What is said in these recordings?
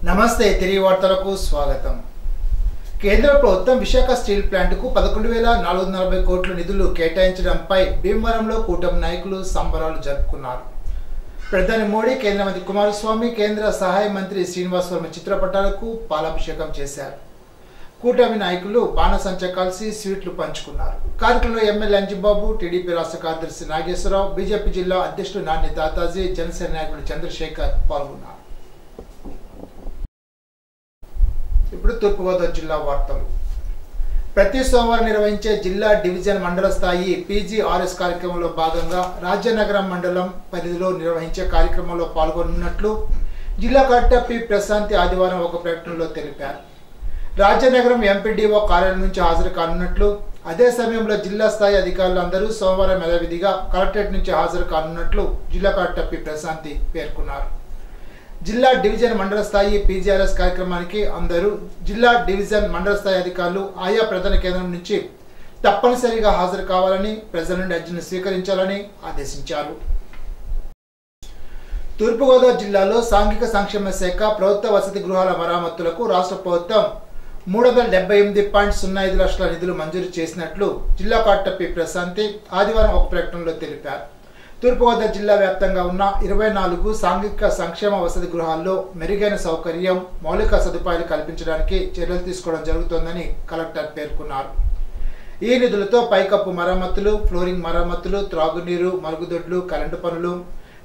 నమస్తే తిరిగి వార్తలకు స్వాగతం. కేంద్ర ప్రభుత్వం విశాఖ స్టీల్ ప్లాంట్కు 11,440 కోట్ల నిధులు కేటాయించడంపై భీమవరంలో కూటమి నాయకులు సంబరాలు జరుపుకున్నారు. ప్రధాని మోడీ, కేంద్ర మంత్రి కుమారస్వామి, కేంద్ర సహాయ మంత్రి శ్రీనివాస్ వర్మ చిత్రపటాలకు పాలాభిషేకం చేశారు. కూటమి నాయకులు బాణసంచా కాల్చి స్వీట్లు పంచుకున్నారు. కార్యక్రమంలో ఎమ్మెల్యే అంజిబాబు, టీడీపీ రాష్ట్ర కార్యదర్శి నాగేశ్వరరావు, బీజేపీ జిల్లా అధ్యక్షుడు నాని తాతాజీ, జనసేన నాయకుడు చంద్రశేఖర్ పాల్గొన్నారు. ఇప్పుడు తూర్పుగోదావరి జిల్లా వార్తలు. ప్రతి సోమవారం నిర్వహించే జిల్లా, డివిజన్, మండల స్థాయి పీజీఆర్ఎస్ కార్యక్రమంలో భాగంగా రాజనగరం మండలం పరిధిలో నిర్వహించే కార్యక్రమంలో పాల్గొనున్నట్లు జిల్లా కలెక్టర్ పి ప్రశాంతి ఆదివారం ఒక ప్రకటనలో తెలిపారు. రాజనగరం ఎంపీడీఓ కార్యాలయం నుంచి హాజరు కానున్నట్లు, అదే సమయంలో జిల్లా స్థాయి అధికారులు అందరూ సోమవారం యథావిధిగా కలెక్టరేట్ నుంచి హాజరు కానున్నట్లు జిల్లా కలెక్టర్ పి ప్రశాంతి పేర్కొన్నారు. జిల్లా, డివిజన్, మండల స్థాయి పీజీఆర్ఎస్ కార్యక్రమానికి అందరూ జిల్లా, డివిజన్, మండల స్థాయి అధికారులు ఆయా ప్రధాన కేంద్రం నుంచి తప్పనిసరిగా హాజరు కావాలని, ప్రజల నుండి అర్జీని స్వీకరించాలని ఆదేశించారు. తూర్పుగోదావరి జిల్లాలో సాంఘిక సంక్షేమ శాఖ ప్రభుత్వ వసతి గృహాల మరమ్మతులకు రాష్ట్ర ప్రభుత్వం 378.05 లక్షల నిధులు మంజూరు చేసినట్లు జిల్లా కలెక్టర్ పి ప్రశాంతి ఆదివారం ఒక ప్రకటనలో తెలిపారు. తూర్పుగోదావరి జిల్లా వ్యాప్తంగా ఉన్న 24 సాంఘిక సంక్షేమ వసతి గృహాల్లో మెరుగైన సౌకర్యం, మౌలిక సదుపాయాలు కల్పించడానికి చర్యలు తీసుకోవడం జరుగుతోందని కలెక్టర్ పేర్కొన్నారు. ఈ నిధులతో పైకప్పు మరమ్మతులు, ఫ్లోరింగ్ మరమ్మతులు, త్రాగునీరు, మరుగుదొడ్లు, కరెంటు పనులు,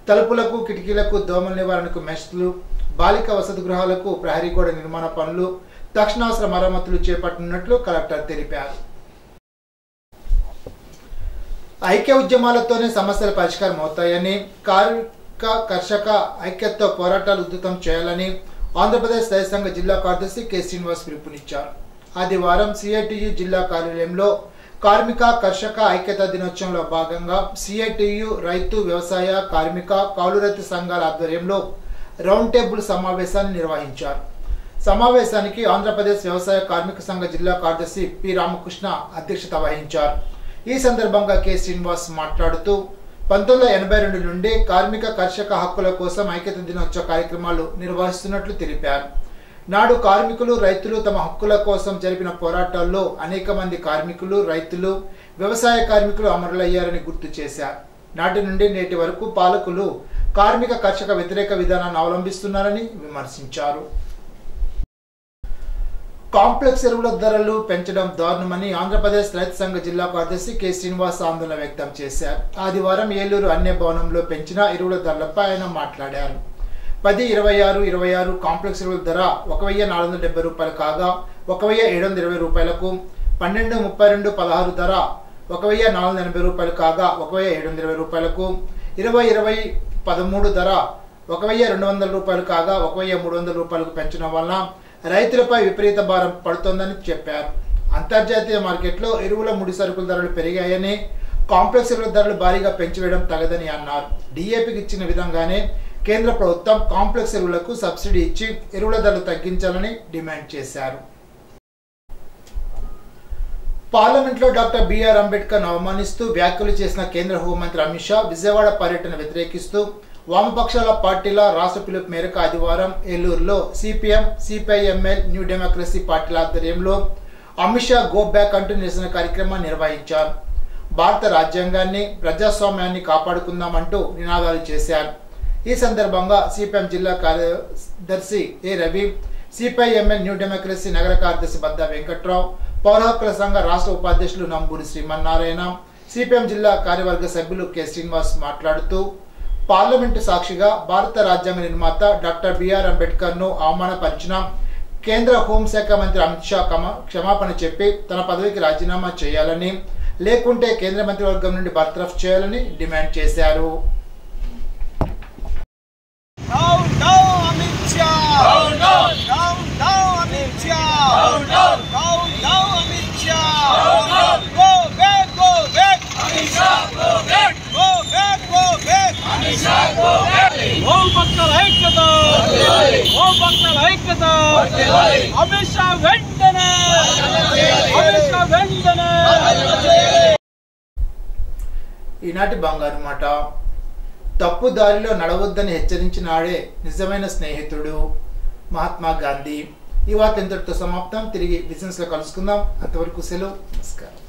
తలుపులకు, కిటికీలకు దోమల నివారణకు మెష్లు, బాలిక వసతి గృహాలకు ప్రహరీ గోడ నిర్మాణ పనులు, తక్షణావసర మరమ్మతులు చేపట్టనున్నట్లు కలెక్టర్ తెలిపారు. ఐక్య ఉద్యమాలతోనే సమస్యల పరిష్కారం అవుతాయని, కార్మిక కర్షక ఐక్యతతో పోరాటాలు ఉధృతం చేయాలని ఆంధ్రప్రదేశ్ రైతు సంఘ జిల్లా కార్యదర్శి కె శ్రీనివాస్ పిలుపునిచ్చారు. ఆదివారం సిఐటియు జిల్లా కార్యాలయంలో కార్మిక కర్షక ఐక్యత దినోత్సవంలో భాగంగా సిఐటియు రైతు, వ్యవసాయ, కార్మిక, కౌలు రైతు సంఘాల ఆధ్వర్యంలో రౌండ్ టేబుల్ సమావేశాన్ని నిర్వహించారు. సమావేశానికి ఆంధ్రప్రదేశ్ వ్యవసాయ కార్మిక సంఘ జిల్లా కార్యదర్శి పి రామకృష్ణ అధ్యక్షత వహించారు. ఈ సందర్భంగా కె శ్రీనివాస్ మాట్లాడుతూ 1982 నుండి కార్మిక కర్షక హక్కుల కోసం ఐక్యత దినోత్సవ కార్యక్రమాలు నిర్వహిస్తున్నట్లు తెలిపారు. నాడు కార్మికులు, రైతులు తమ హక్కుల కోసం జరిపిన పోరాటాల్లో అనేక మంది కార్మికులు, రైతులు, వ్యవసాయ కార్మికులు అమరులయ్యారని గుర్తు చేశారు. నాటి నుండి నేటి వరకు పాలకులు కార్మిక కర్షక వ్యతిరేక విధానాన్ని అవలంబిస్తున్నారని విమర్శించారు. కాంప్లెక్స్ ఎరువుల ధరలు పెంచడం దారుణమని ఆంధ్రప్రదేశ్ రైతు సంఘ జిల్లా కార్యదర్శి కె శ్రీనివాస్ ఆందోళన వ్యక్తం చేశారు. ఆదివారం ఏలూరు అన్య భవనంలో పెంచిన ఎరువుల ధరలపై ఆయన మాట్లాడారు. 10, 26, 26 కాంప్లెక్స్ ఎరువుల ధర 1,470 రూపాయలు కాగా 1,720 రూపాయలకు, 12, 32, 16 ధర 1,480 రూపాయలు కాగా 1,720 రూపాయలకు, 20, 20, 13 ధర 1,200 రూపాయలు కాగా 1,300 రూపాయలకు పెంచడం వలన రైతులపై విపరీత భారం పడుతోందని చెప్పారు. అంతర్జాతీయ మార్కెట్లో ఎరువుల ముడి సరుకుల ధరలు పెరిగాయని, కాంప్లెక్స్ ఎరువుల ధరలు భారీగా పెంచివేయడం తగదని అన్నారు. డిఏపికి ఇచ్చిన విధంగానే కేంద్ర ప్రభుత్వం కాంప్లెక్స్ ఎరువులకు సబ్సిడీ ఇచ్చి ఎరువుల ధరలు తగ్గించాలని డిమాండ్ చేశారు. పార్లమెంట్లో డాక్టర్ బిఆర్ అంబేద్కర్ అవమానిస్తూ వ్యాఖ్యలు చేసిన కేంద్ర హోంమంత్రి అమిత్ షా విజయవాడ పర్యటన వ్యతిరేకిస్తూ వామపక్షాల పార్టీల రాష్ట్ర పిలుపు మేరకు ఆదివారం ఏలూరులో సిపిఎం, సిపిఐఎంఎల్, న్యూ డెమోక్రసీ పార్టీల ఆధ్వర్యంలో అమిత్ షా గో బ్యాక్ అంటూ నిరసన కార్యక్రమాన్ని నిర్వహించారు. భారత రాజ్యాంగాన్ని, ప్రజాస్వామ్యాన్ని కాపాడుకుందామంటూ నినాదాలు చేశారు. ఈ సందర్భంగా సిపిఎం జిల్లా కార్యదర్శి ఏ రవి, సిపిఐఎంఎల్ న్యూ డెమోక్రసీ నగర కార్యదర్శి బద్దా వెంకట్రావు, పౌర హక్కుల సంఘ రాష్ట్ర ఉపాధ్యక్షులు నంబూరి శ్రీమన్నారాయణ, సిపిఎం జిల్లా కార్యవర్గ సభ్యులు కె శ్రీనివాస్ మాట్లాడుతూ పార్లమెంటు సాక్షిగా భారత రాజ్యాంగ నిర్మాత డాక్టర్ బిఆర్ అంబేద్కర్ ను అవమానపరిచిన కేంద్ర హోంశాఖ మంత్రి అమిత్ షా క్షమాపణ చెప్పి తన పదవికి రాజీనామా చేయాలని, లేకుంటే కేంద్ర మంత్రివర్గం నుండి బర్తరఫ్ చేయాలని డిమాండ్ చేశారు. ఈనాటి బంగారు మాట. తప్పు దారిలో నడవద్దని హెచ్చరించినాడే నిజమైన స్నేహితుడు. మహాత్మా గాంధీ. ఈ వార్త ఇంతటితో సమాప్తం. తిరిగి బిజినెస్ లో కలుసుకుందాం. అంతవరకు సెలవు. నమస్కారం.